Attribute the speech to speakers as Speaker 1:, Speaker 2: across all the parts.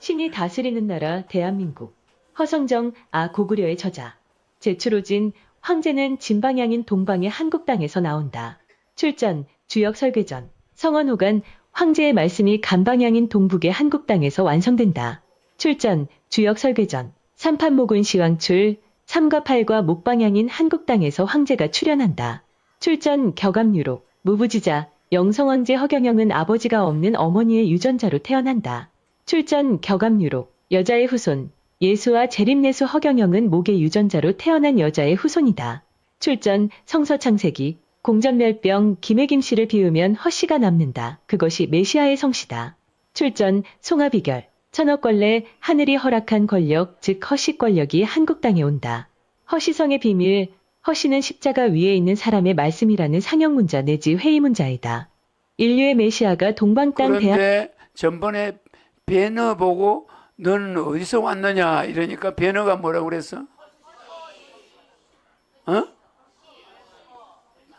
Speaker 1: 신이 다스리는 나라 대한민국. 허성정, 고구려의 저자. 제추로진 황제는 진방향인 동방의 한국 땅에서 나온다. 출전, 주역 설괴전. 성원호간 황제의 말씀이 간방향인 동북의 한국 땅에서 완성된다. 출전, 주역 설괴전. 삼판모군 시왕출, 3과 8과 목방향인 한국 땅에서 황제가 출현한다. 출전, 격암유록. 무부지자, 영성왕제 허경영은 아버지가 없는 어머니의 유전자로 태어난다. 출전, 격암유록. 여자의 후손. 예수와 재림내수 허경영은 목의 유전자로 태어난 여자의 후손이다. 출전, 성서창세기. 공전멸병 김해김씨를 비우면 허씨가 남는다. 그것이 메시아의 성씨다. 출전, 송하비결. 천억권례 하늘이 허락한 권력, 즉 허씨 권력이 한국 땅에 온다. 허씨성의 비밀. 허씨는 십자가 위에 있는 사람의 말씀이라는 상형문자 내지 회의문자이다. 인류의 메시아가 동방 땅
Speaker 2: 그런데 전번에 배너 보고 너는 어디서 왔느냐 이러니까 배너가 뭐라고 그랬어?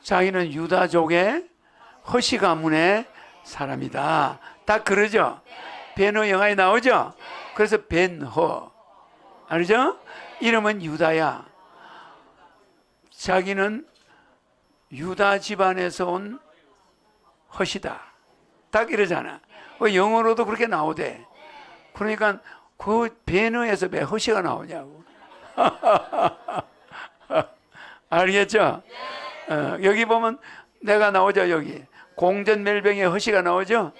Speaker 2: 자기는 유다족의 허씨 가문의 사람이다. 딱 그러죠? 배너 영화에 나오죠? 그래서 벤허. 알죠? 이름은 유다야. 자기는 유다 집안에서 온 허시다. 딱 이러잖아. 영어로도 그렇게 나오대. 그러니까 그 배너에서 왜 허시가 나오냐고. 알겠죠? 여기 보면 내가 나오죠. 여기 공전멸병에 허시가 나오죠.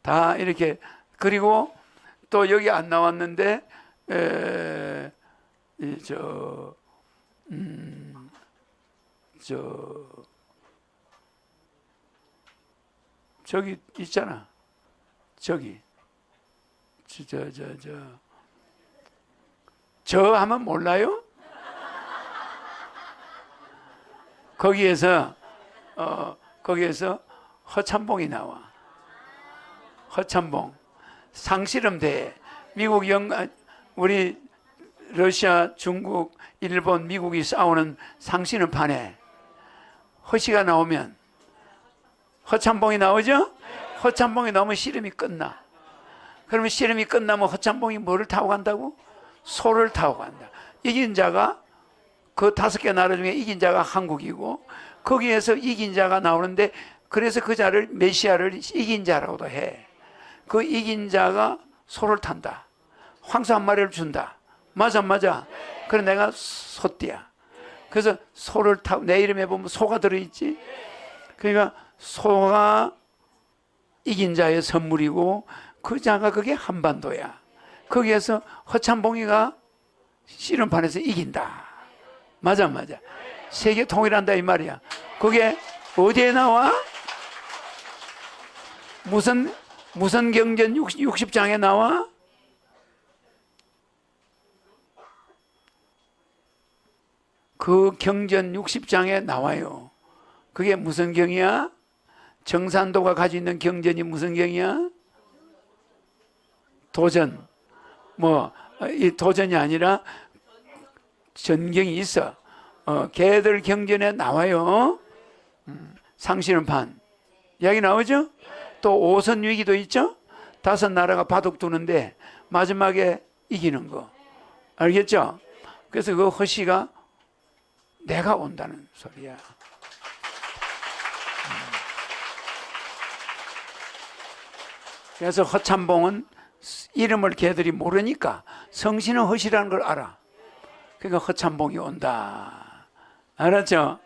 Speaker 2: 다 이렇게. 그리고 또 여기 안 나왔는데 저기 있잖아. 저기 저 하면 몰라요? 거기에서 허참봉이 나와. 허참봉. 상실험 대회. 미국 우리 러시아, 중국, 일본, 미국이 싸우는 상실험판에 허시가 나오면 허참봉이 나오죠? 허참봉이 나오면 씨름이 끝나. 그러면 씨름이 끝나면 허참봉이 뭐를 타고 간다고? 소를 타고 간다. 이긴 자가 그 5개 나라 중에 이긴 자가 한국이고 거기에서 이긴 자가 나오는데 그래서 그 자를 메시아를 이긴 자라고도 해. 그 이긴 자가 소를 탄다. 황소 한 마리를 준다. 맞아 안 맞아? 그래 내가 소띠야. 그래서 소를 타고 내 이름에 보면 소가 들어있지. 그러니까 소가 이긴 자의 선물이고 그 자가 그게 한반도야. 거기에서 허참봉이가 씨름판에서 이긴다. 맞아 안 맞아? 세계 통일한다 이 말이야. 그게 어디에 나와? 무슨 경전 60장에 나와? 그 경전 60장에 나와요. 그게 무슨 경이야? 정산도가 가지고 있는 경전이 무슨 경이야? 도전. 이 도전이 아니라 전경이 있어. 걔들 경전에 나와요. 상실음판. 이야기 나오죠? 또 오선 위기도 있죠? 5 나라가 바둑 두는데 마지막에 이기는 거. 알겠죠? 그래서 그 허시가 내가 온다는 소리야. 그래서 허참봉은 이름을 걔들이 모르니까 성신은 허시라는 걸 알아. 그러니까 허참봉이 온다. 알았죠?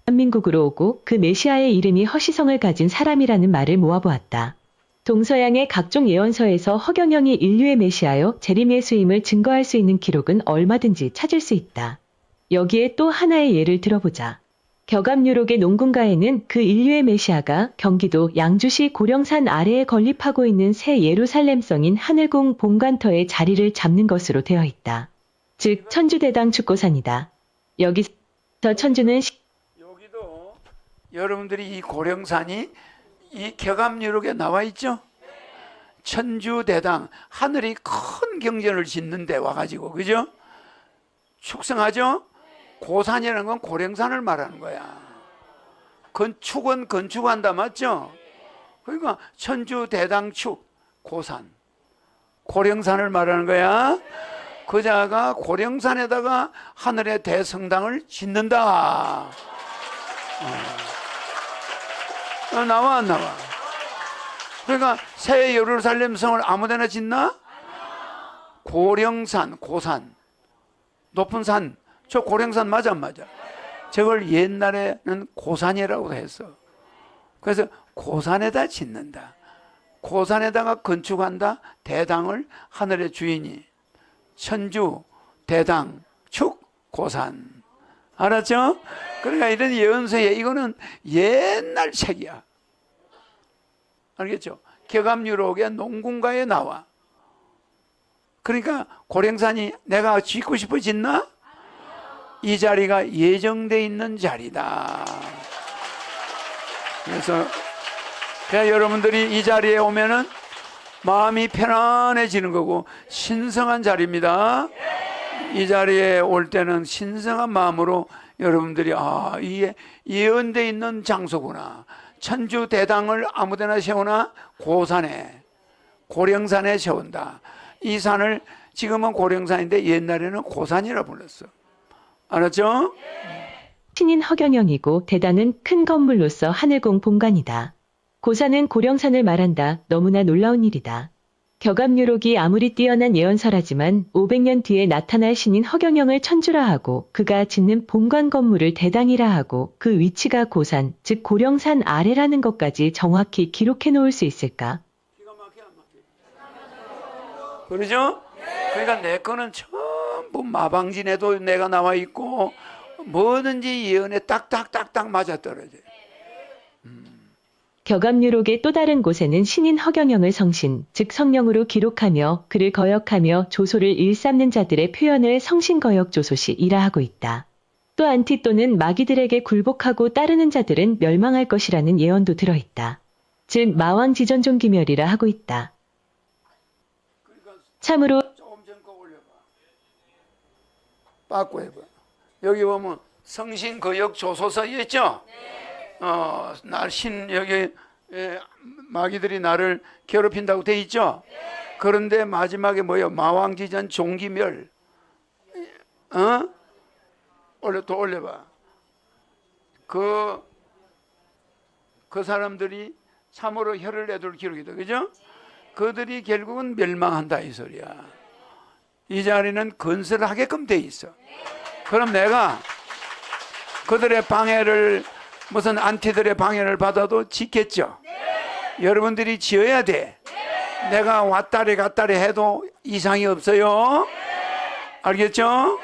Speaker 1: 대한민국으로 오고 그 메시아의 이름이 허시성을 가진 사람이라는 말을 모아보았다. 동서양의 각종 예언서에서 허경영이 인류의 메시아요 재림예수임을 증거할 수 있는 기록은 얼마든지 찾을 수 있다. 여기에 또 하나의 예를 들어보자. 격암유록의 농군가에는 그 인류의 메시아가 경기도 양주시 고령산 아래에 건립하고 있는 새 예루살렘성인 하늘궁 본관터의 자리를 잡는 것으로 되어 있다. 즉 천주대당 축고산이다. 여기서 천주는
Speaker 2: 여기도 여러분들이 이 고령산이 이 격암유록에 나와 있죠? 천주대당 하늘이 큰 경전을 짓는데 와가지고 그죠? 축성하죠? 고산이라는 건 고령산을 말하는 거야. 건축은 건축한다 맞죠? 그러니까 천주대당축 고산 고령산을 말하는 거야. 그자가 고령산에다가 하늘의 대성당을 짓는다. 나와 안 나와? 그러니까 새 예루살렘 성을 아무데나 짓나? 고령산, 고산, 높은 산, 저 고령산 맞아 안 맞아? 저걸 옛날에는 고산이라고 했어. 그래서 고산에다 짓는다. 고산에다가 건축한다. 대당을 하늘의 주인이. 천주, 대당, 축, 고산. 알았죠? 그러니까 이런 예언서에 이거는 옛날 책이야. 알겠죠? 격암유록의 농군가에 나와. 그러니까 고령산이 내가 짓고 싶어 짓나? 이 자리가 예정돼 있는 자리다. 그래서 그냥 여러분들이 이 자리에 오면은 마음이 편안해지는 거고 신성한 자리입니다. 이 자리에 올 때는 신성한 마음으로 여러분들이 이게 예언돼 있는 장소구나. 천주 대당을 아무데나 세우나 고산에, 고령산에 세운다. 이 산을 지금은 고령산인데 옛날에는 고산이라 불렀어. 알았죠?
Speaker 1: 신인 허경영이고 대당은 큰 건물로서 하늘공 본관이다. 고산은 고령산을 말한다. 너무나 놀라운 일이다. 격암유록이 아무리 뛰어난 예언서라지만 500년 뒤에 나타날 신인 허경영을 천주라 하고 그가 짓는 본관 건물을 대당이라 하고 그 위치가 고산, 즉 고령산 아래라는 것까지 정확히 기록해 놓을 수 있을까?
Speaker 2: 그러죠? 그러니까 내 거는 전부 마방진에도 내가 나와 있고 뭐든지 예언에 딱딱딱딱 맞아떨어져.
Speaker 1: 격암유록의 또 다른 곳에는 신인 허경영을 성신, 즉 성령으로 기록하며 그를 거역하며 조소를 일삼는 자들의 표현을 성신거역조소시이라 하고 있다. 또 안티또는 마귀들에게 굴복하고 따르는 자들은 멸망할 것이라는 예언도 들어있다. 즉 마왕지전종기멸이라 하고 있다. 참으로
Speaker 2: 조금 전거 올려봐. 빠꾸 해봐. 여기 보면 성신거역조소서 있죠? 여기 마귀들이 나를 괴롭힌다고 돼 있죠? 그런데 마지막에 뭐예요? 마왕지전 종기멸. 또 올려봐. 그 사람들이 참으로 혀를 내둘 기록이다. 그죠? 그들이 결국은 멸망한다 이 소리야. 이 자리는 건설하게끔 돼 있어. 그럼 내가 그들의 방해를 무슨 안티들의 방해를 받아도 짓겠죠. 여러분들이 지어야 돼. 내가 왔다리 갔다리 해도 이상이 없어요. 알겠죠?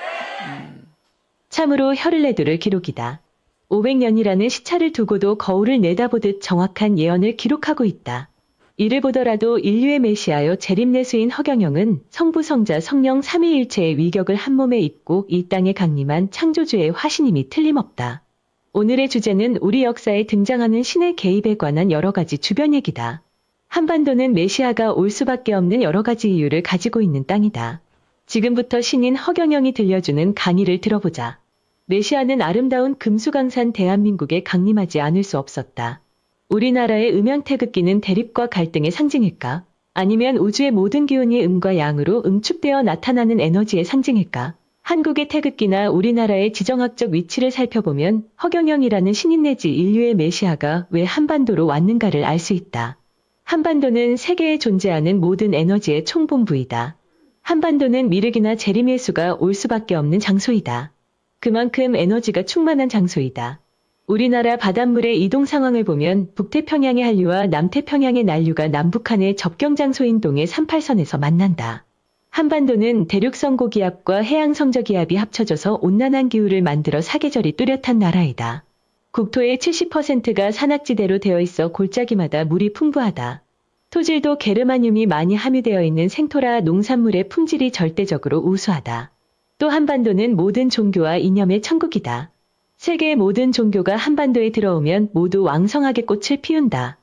Speaker 1: 참으로 혀를 내두를 기록이다. 500년이라는 시차를 두고도 거울을 내다보듯 정확한 예언을 기록하고 있다. 이를 보더라도 인류의 메시아요 재림내수인 허경영은 성부 성자 성령 삼위일체의 위격을 한 몸에 입고 이 땅에 강림한 창조주의 화신임이 틀림없다. 오늘의 주제는 우리 역사에 등장하는 신의 개입에 관한 여러 가지 주변 얘기다. 한반도는 메시아가 올 수밖에 없는 여러 가지 이유를 가지고 있는 땅이다. 지금부터 신인 허경영이 들려주는 강의를 들어보자. 메시아는 아름다운 금수강산 대한민국에 강림하지 않을 수 없었다. 우리나라의 음양태극기는 대립과 갈등의 상징일까? 아니면 우주의 모든 기운이 음과 양으로 응축되어 나타나는 에너지의 상징일까? 한국의 태극기나 우리나라의 지정학적 위치를 살펴보면 허경영이라는 신인 내지 인류의 메시아가 왜 한반도로 왔는가를 알 수 있다. 한반도는 세계에 존재하는 모든 에너지의 총본부이다. 한반도는 미륵이나 재림예수가 올 수밖에 없는 장소이다. 그만큼 에너지가 충만한 장소이다. 우리나라 바닷물의 이동 상황을 보면 북태평양의 한류와 남태평양의 난류가 남북한의 접경장소인 동해 38선에서 만난다. 한반도는 대륙성 고기압과 해양성 저기압이 합쳐져서 온난한 기후를 만들어 사계절이 뚜렷한 나라이다. 국토의 70%가 산악지대로 되어 있어 골짜기마다 물이 풍부하다. 토질도 게르마늄이 많이 함유되어 있는 생토라 농산물의 품질이 절대적으로 우수하다. 또 한반도는 모든 종교와 이념의 천국이다. 세계의 모든 종교가 한반도에 들어오면 모두 왕성하게 꽃을 피운다.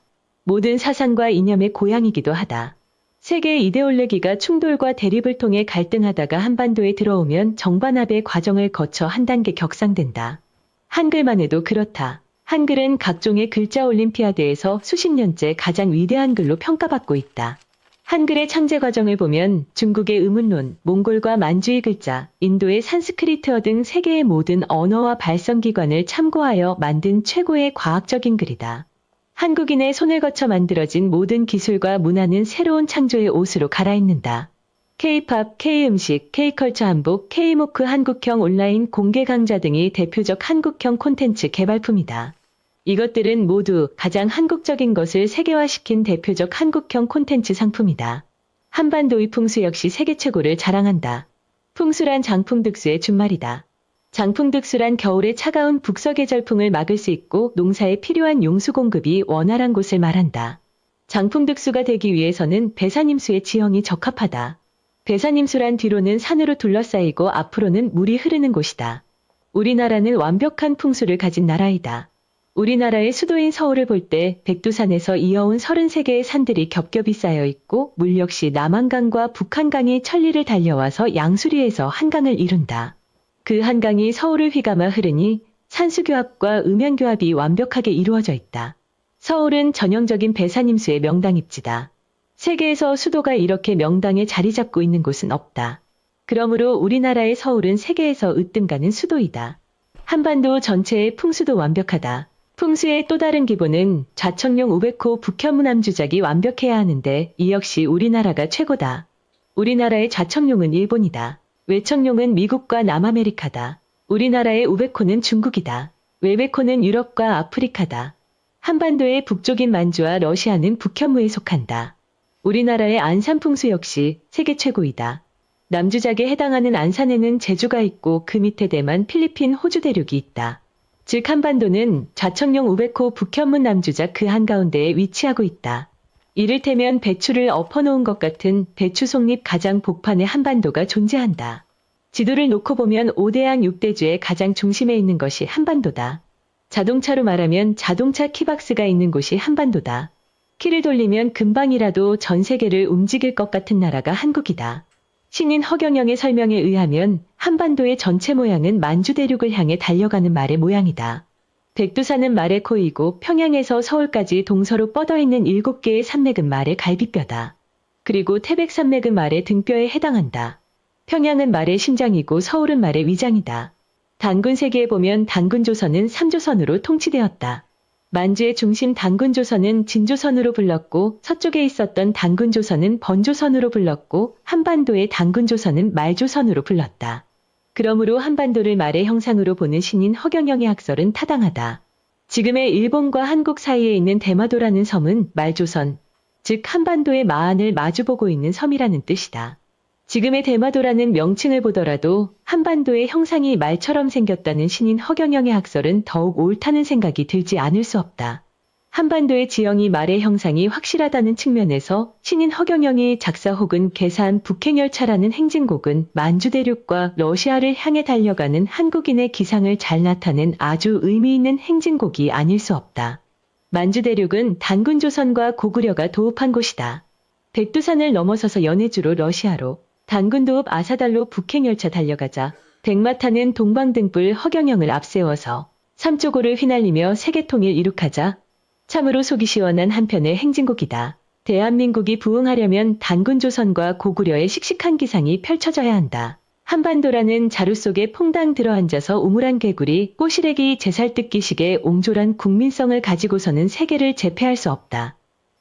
Speaker 1: 모든 사상과 이념의 고향이기도 하다. 세계의 이데올로기가 충돌과 대립을 통해 갈등하다가 한반도에 들어오면 정반합의 과정을 거쳐 한 단계 격상된다. 한글만 해도 그렇다. 한글은 각종의 글자 올림피아드에서 수십 년째 가장 위대한 글로 평가받고 있다. 한글의 창제 과정을 보면 중국의 의문론, 몽골과 만주의 글자, 인도의 산스크리트어 등 세계의 모든 언어와 발성기관을 참고하여 만든 최고의 과학적인 글이다. 한국인의 손을 거쳐 만들어진 모든 기술과 문화는 새로운 창조의 옷으로 갈아입는다. K-팝, K-음식, K-컬처 한복, K-모크 한국형 온라인 공개 강좌 등이 대표적 한국형 콘텐츠 개발품이다. 이것들은 모두 가장 한국적인 것을 세계화시킨 대표적 한국형 콘텐츠 상품이다. 한반도의 풍수 역시 세계 최고를 자랑한다. 풍수란 장풍득수의 준말이다. 장풍득수란 겨울의 차가운 북서계절풍을 막을 수 있고 농사에 필요한 용수 공급이 원활한 곳을 말한다. 장풍득수가 되기 위해서는 배산임수의 지형이 적합하다. 배산임수란 뒤로는 산으로 둘러싸이고 앞으로는 물이 흐르는 곳이다. 우리나라는 완벽한 풍수를 가진 나라이다. 우리나라의 수도인 서울을 볼 때 백두산에서 이어온 33개의 산들이 겹겹이 쌓여 있고 물 역시 남한강과 북한강이 천리를 달려와서 양수리에서 한강을 이룬다. 그 한강이 서울을 휘감아 흐르니 산수교합과 음양교합이 완벽하게 이루어져 있다. 서울은 전형적인 배산임수의 명당입지다. 세계에서 수도가 이렇게 명당에 자리 잡고 있는 곳은 없다. 그러므로 우리나라의 서울은 세계에서 으뜸가는 수도이다. 한반도 전체의 풍수도 완벽하다. 풍수의 또 다른 기본은 좌청룡 500호 북현무남 주작이 완벽해야 하는데 이 역시 우리나라가 최고다. 우리나라의 좌청룡은 일본이다. 외청룡은 미국과 남아메리카다. 우리나라의 500호는 중국이다. 외백호는 유럽과 아프리카다. 한반도의 북쪽인 만주와 러시아는 북현무에 속한다. 우리나라의 안산풍수 역시 세계 최고이다. 남주작에 해당하는 안산에는 제주가 있고 그 밑에 대만, 필리핀, 호주 대륙이 있다. 즉 한반도는 좌청룡 500호 북현문 남주작 그 한가운데에 위치하고 있다. 이를테면 배추를 엎어놓은 것 같은 배추 속립 가장 복판에 한반도가 존재한다. 지도를 놓고 보면 5대양 6대주의 가장 중심에 있는 것이 한반도다. 자동차로 말하면 자동차 키박스가 있는 곳이 한반도다. 키를 돌리면 금방이라도 전 세계를 움직일 것 같은 나라가 한국이다. 신인 허경영의 설명에 의하면 한반도의 전체 모양은 만주 대륙을 향해 달려가는 말의 모양이다. 백두산은 말의 코이고 평양에서 서울까지 동서로 뻗어있는 7개의 산맥은 말의 갈비뼈다. 그리고 태백산맥은 말의 등뼈에 해당한다. 평양은 말의 심장이고 서울은 말의 위장이다. 단군세기에 보면 단군조선은 3조선으로 통치되었다. 만주의 중심 단군조선은 진조선으로 불렀고 서쪽에 있었던 단군조선은 번조선으로 불렀고 한반도의 단군조선은 말조선으로 불렀다. 그러므로 한반도를 말의 형상으로 보는 신인 허경영의 학설은 타당하다. 지금의 일본과 한국 사이에 있는 대마도라는 섬은 말조선, 즉 한반도의 마안을 마주보고 있는 섬이라는 뜻이다. 지금의 대마도라는 명칭을 보더라도 한반도의 형상이 말처럼 생겼다는 신인 허경영의 학설은 더욱 옳다는 생각이 들지 않을 수 없다. 한반도의 지형이 말의 형상이 확실하다는 측면에서 신인 허경영이 작사 혹은 개사한 북행열차라는 행진곡은 만주대륙과 러시아를 향해 달려가는 한국인의 기상을 잘 나타낸 아주 의미 있는 행진곡이 아닐 수 없다. 만주대륙은 단군조선과 고구려가 도읍한 곳이다. 백두산을 넘어서서 연해주로 러시아로, 단군도읍 아사달로 북행열차 달려가자 백마탄은 동방등불 허경영을 앞세워서 삼조고를 휘날리며 세계통일 이룩하자 참으로 속이 시원한 한편의 행진곡이다. 대한민국이 부흥하려면 단군조선과 고구려의 씩씩한 기상이 펼쳐져야 한다. 한반도라는 자루 속에 퐁당 들어앉아서 우물한 개구리, 꼬시래기 제살뜯기식의 옹졸한 국민성을 가지고서는 세계를 제패할 수 없다.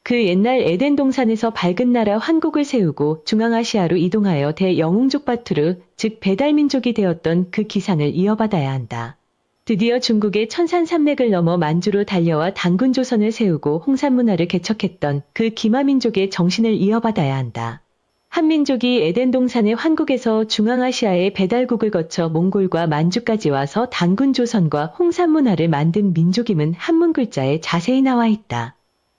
Speaker 1: 그 옛날 에덴 동산에서 밝은 나라 한국을 세우고 중앙아시아로 이동하여 대영웅족 바투르, 즉 배달민족이 되었던 그 기상을 이어받아야 한다. 드디어 중국의 천산산맥을 넘어 만주로 달려와 단군조선을 세우고 홍산문화를 개척했던 그 기마민족의 정신을 이어받아야 한다. 한민족이 에덴 동산의 환국에서 중앙아시아의 배달국을 거쳐 몽골과 만주까지 와서 단군조선과 홍산문화를 만든 민족임은 한문 글자에 자세히 나와 있다.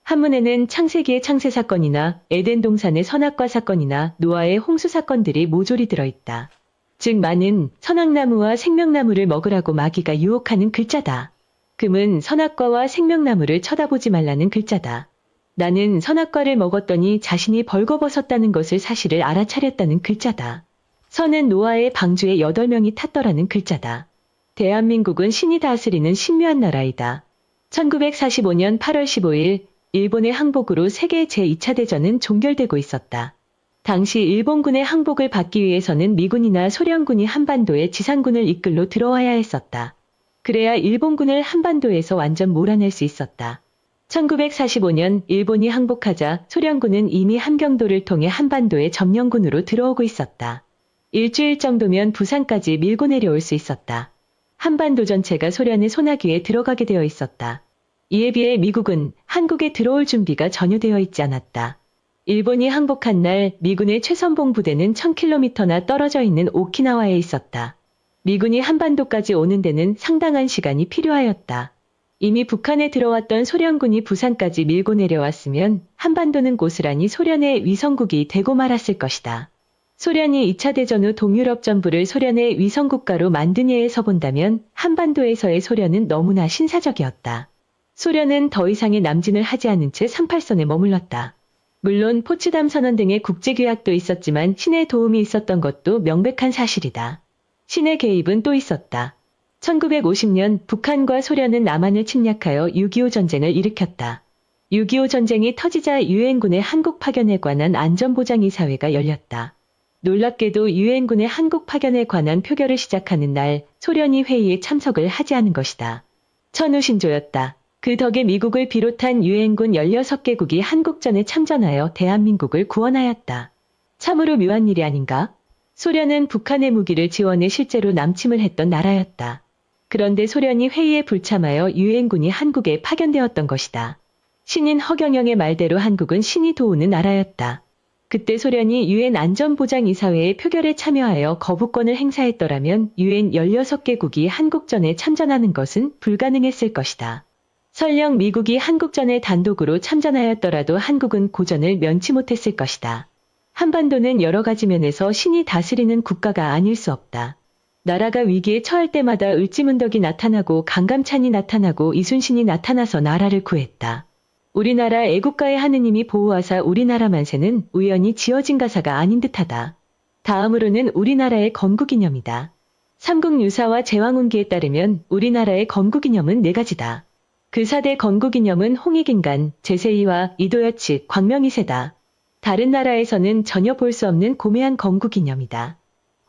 Speaker 1: 한문에는 창세기의 창세 사건이나 에덴 동산의 선악과 사건이나 노아의 홍수 사건들이 모조리 들어있다. 즉 많은 선악나무와 생명나무를 먹으라고 마귀가 유혹하는 글자다. 금은 선악과와 생명나무를 쳐다보지 말라는 글자다. 나는 선악과를 먹었더니 자신이 벌거벗었다는 것을 사실을 알아차렸다는 글자다. 선은 노아의 방주에 8명이 탔더라는 글자다. 대한민국은 신이 다스리는 신묘한 나라이다. 1945년 8월 15일 일본의 항복으로 세계 제2차 대전은 종결되고 있었다. 당시 일본군의 항복을 받기 위해서는 미군이나 소련군이 한반도에 지상군을 이끌러 들어와야 했었다. 그래야 일본군을 한반도에서 완전 몰아낼 수 있었다. 1945년 일본이 항복하자 소련군은 이미 함경도를 통해 한반도에 점령군으로 들어오고 있었다. 일주일 정도면 부산까지 밀고 내려올 수 있었다. 한반도 전체가 소련의 손아귀에 들어가게 되어 있었다. 이에 비해 미국은 한국에 들어올 준비가 전혀 되어 있지 않았다. 일본이 항복한 날 미군의 최선봉 부대는 1000km나 떨어져 있는 오키나와에 있었다. 미군이 한반도까지 오는 데는 상당한 시간이 필요하였다. 이미 북한에 들어왔던 소련군이 부산까지 밀고 내려왔으면 한반도는 고스란히 소련의 위성국이 되고 말았을 것이다. 소련이 2차 대전 후 동유럽 전부를 소련의 위성국가로 만든 예에서 본다면 한반도에서의 소련은 너무나 신사적이었다. 소련은 더 이상의 남진을 하지 않은 채 38선에 머물렀다. 물론 포츠담 선언 등의 국제규약도 있었지만 신의 도움이 있었던 것도 명백한 사실이다. 신의 개입은 또 있었다. 1950년 북한과 소련은 남한을 침략하여 6.25 전쟁을 일으켰다. 6.25 전쟁이 터지자 유엔군의 한국 파견에 관한 안전보장이사회가 열렸다. 놀랍게도 유엔군의 한국 파견에 관한 표결을 시작하는 날 소련이 회의에 참석을 하지 않은 것이다. 천우신조였다. 그 덕에 미국을 비롯한 유엔군 16개국이 한국전에 참전하여 대한민국을 구원하였다. 참으로 묘한 일이 아닌가? 소련은 북한의 무기를 지원해 실제로 남침을 했던 나라였다. 그런데 소련이 회의에 불참하여 유엔군이 한국에 파견되었던 것이다. 신인 허경영의 말대로 한국은 신이 도우는 나라였다. 그때 소련이 유엔 안전보장이사회의 표결에 참여하여 거부권을 행사했더라면 유엔 16개국이 한국전에 참전하는 것은 불가능했을 것이다. 설령 미국이 한국전에 단독으로 참전하였더라도 한국은 고전을 면치 못했을 것이다. 한반도는 여러 가지 면에서 신이 다스리는 국가가 아닐 수 없다. 나라가 위기에 처할 때마다 을지문덕이 나타나고 강감찬이 나타나고 이순신이 나타나서 나라를 구했다. 우리나라 애국가의 하느님이 보호하사 우리나라 만세는 우연히 지어진 가사가 아닌 듯하다. 다음으로는 우리나라의 건국이념이다. 삼국유사와 제왕운기에 따르면 우리나라의 건국이념은 4가지다. 그 4대 건국이념은 홍익인간, 제세이와 이도여치, 광명이세다. 다른 나라에서는 전혀 볼 수 없는 고매한 건국이념이다.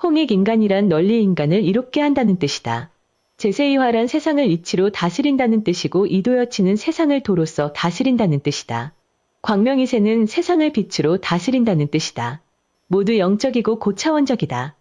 Speaker 1: 홍익인간이란 널리 인간을 이롭게 한다는 뜻이다. 제세이화란 세상을 이치로 다스린다는 뜻이고 이도여치는 세상을 도로써 다스린다는 뜻이다. 광명이세는 세상을 빛으로 다스린다는 뜻이다. 모두 영적이고 고차원적이다.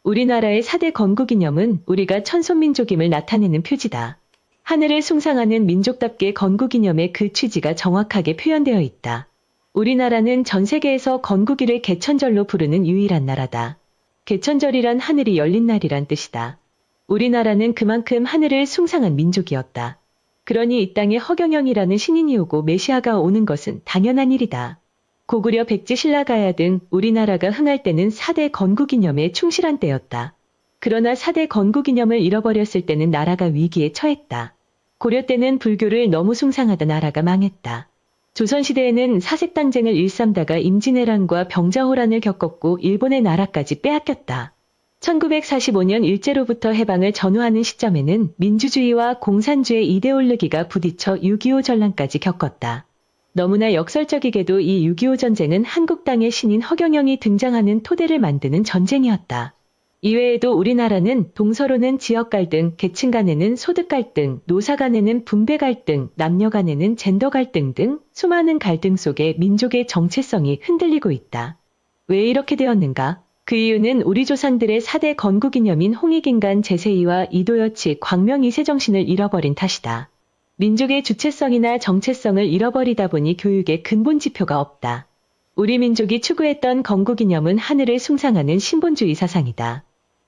Speaker 1: 우리나라의 4대 건국이념은 우리가 천손민족임을 나타내는 표지다. 하늘을 숭상하는 민족답게 건국이념의 그 취지가 정확하게 표현되어 있다. 우리나라는 전 세계에서 건국일을 개천절로 부르는 유일한 나라다. 개천절이란 하늘이 열린 날이란 뜻이다. 우리나라는 그만큼 하늘을 숭상한 민족이었다. 그러니 이 땅에 허경영이라는 신인이 오고 메시아가 오는 것은 당연한 일이다. 고구려 백제 신라가야 등 우리나라가 흥할 때는 4대 건국이념에 충실한 때였다. 그러나 4대 건국이념을 잃어버렸을 때는 나라가 위기에 처했다. 고려 때는 불교를 너무 숭상하다 나라가 망했다. 조선시대에는 사색당쟁을 일삼다가 임진왜란과 병자호란을 겪었고 일본의 나라까지 빼앗겼다. 1945년 일제로부터 해방을 전후하는 시점에는 민주주의와 공산주의 이데올로기가 부딪혀 6.25 전란까지 겪었다. 너무나 역설적이게도 이 6.25 전쟁은 한국 땅의 신인 허경영이 등장하는 토대를 만드는 전쟁이었다. 이외에도 우리나라는 동서로는 지역 갈등, 계층 간에는 소득 갈등, 노사 간에는 분배 갈등, 남녀 간에는 젠더 갈등 등 수많은 갈등 속에 민족의 정체성이 흔들리고 있다. 왜 이렇게 되었는가? 그 이유는 우리 조상들의 4대 건국이념인 홍익인간 제세이와 이도여치 광명이세 정신을 잃어버린 탓이다. 민족의 주체성이나 정체성을 잃어버리다 보니 교육의 근본 지표가 없다. 우리 민족이 추구했던 건국이념은 하늘을 숭상하는 신본주의 사상이다.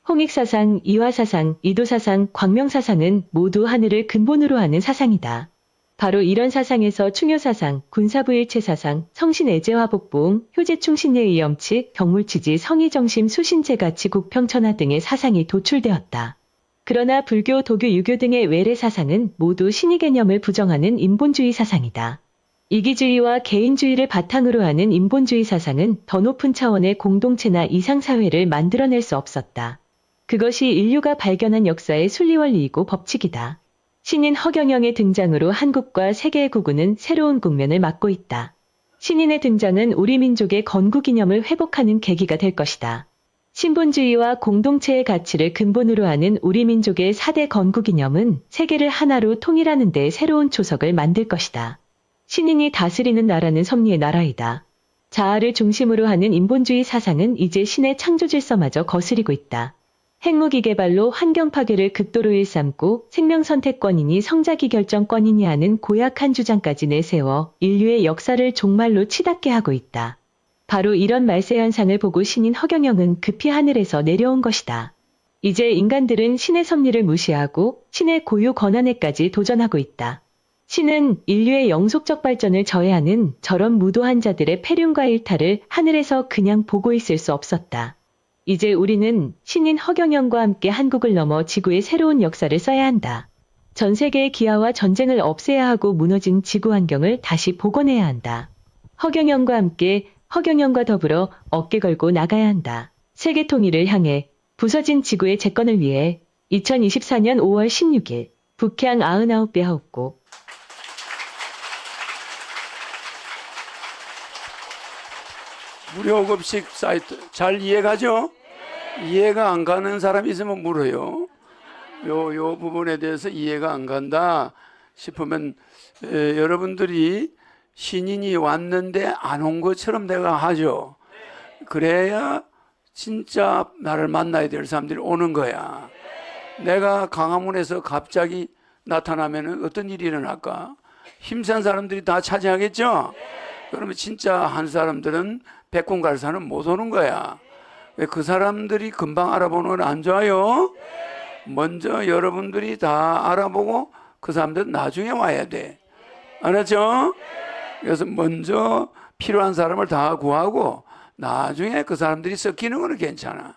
Speaker 1: 홍익사상, 이화사상, 이도사상, 광명사상은 모두 하늘을 근본으로 하는 사상이다. 바로 이런 사상에서 충효사상, 군사부일체사상, 성신애제화복보응, 효제충신예의엄치, 경물치지, 성의정심, 수신제가치, 국평천하 등의 사상이 도출되었다. 그러나 불교, 도교, 유교 등의 외래 사상은 모두 신의 개념을 부정하는 인본주의 사상이다. 이기주의와 개인주의를 바탕으로 하는 인본주의 사상은 더 높은 차원의 공동체나 이상사회를 만들어낼 수 없었다. 그것이 인류가 발견한 역사의 순리원리이고 법칙이다. 신인 허경영의 등장으로 한국과 세계의 구구는 새로운 국면을 맞고 있다. 신인의 등장은 우리 민족의 건국이념을 회복하는 계기가 될 것이다. 신분주의와 공동체의 가치를 근본으로 하는 우리 민족의 4대 건국이념은 세계를 하나로 통일하는 데 새로운 초석을 만들 것이다. 신인이 다스리는 나라는 섭리의 나라이다. 자아를 중심으로 하는 인본주의 사상은 이제 신의 창조 질서마저 거스리고 있다. 핵무기 개발로 환경 파괴를 극도로 일삼고 생명선택권이니 성자기 결정권이니 하는 고약한 주장까지 내세워 인류의 역사를 종말로 치닫게 하고 있다. 바로 이런 말세 현상을 보고 신인 허경영은 급히 하늘에서 내려온 것이다. 이제 인간들은 신의 섭리를 무시하고 신의 고유 권한에까지 도전하고 있다. 신은 인류의 영속적 발전을 저해하는 저런 무도한 자들의 패륜과 일탈을 하늘에서 그냥 보고 있을 수 없었다. 이제 우리는 신인 허경영과 함께 한국을 넘어 지구의 새로운 역사를 써야 한다. 전 세계의 기아와 전쟁을 없애야 하고 무너진 지구 환경을 다시 복원해야 한다. 허경영과 함께 허경영과 더불어 어깨 걸고 나가야 한다. 세계 통일을 향해 부서진 지구의 재건을 위해 2024년 5월 16일 북향 99배 하옵고
Speaker 2: 무료급식 사이트 잘 이해가죠? 이해가 안 가는 사람이 있으면 물어요. 요 부분에 대해서 이해가 안 간다 싶으면 여러분들이 신인이 왔는데 안 온 것처럼 내가 하죠. 그래야 진짜 나를 만나야 될 사람들이 오는 거야. 내가 강화문에서 갑자기 나타나면 어떤 일이 일어날까? 힘센 사람들이 다 차지하겠죠? 그러면 진짜 한 사람들은 백군갈사는 못 오는 거야. 왜 그 사람들이 금방 알아보는 건 안 좋아요? 먼저 여러분들이 다 알아보고 그 사람들은 나중에 와야 돼. 알았죠? 그래서 먼저 필요한 사람을 다 구하고 나중에 그 사람들이 섞이는 건 괜찮아.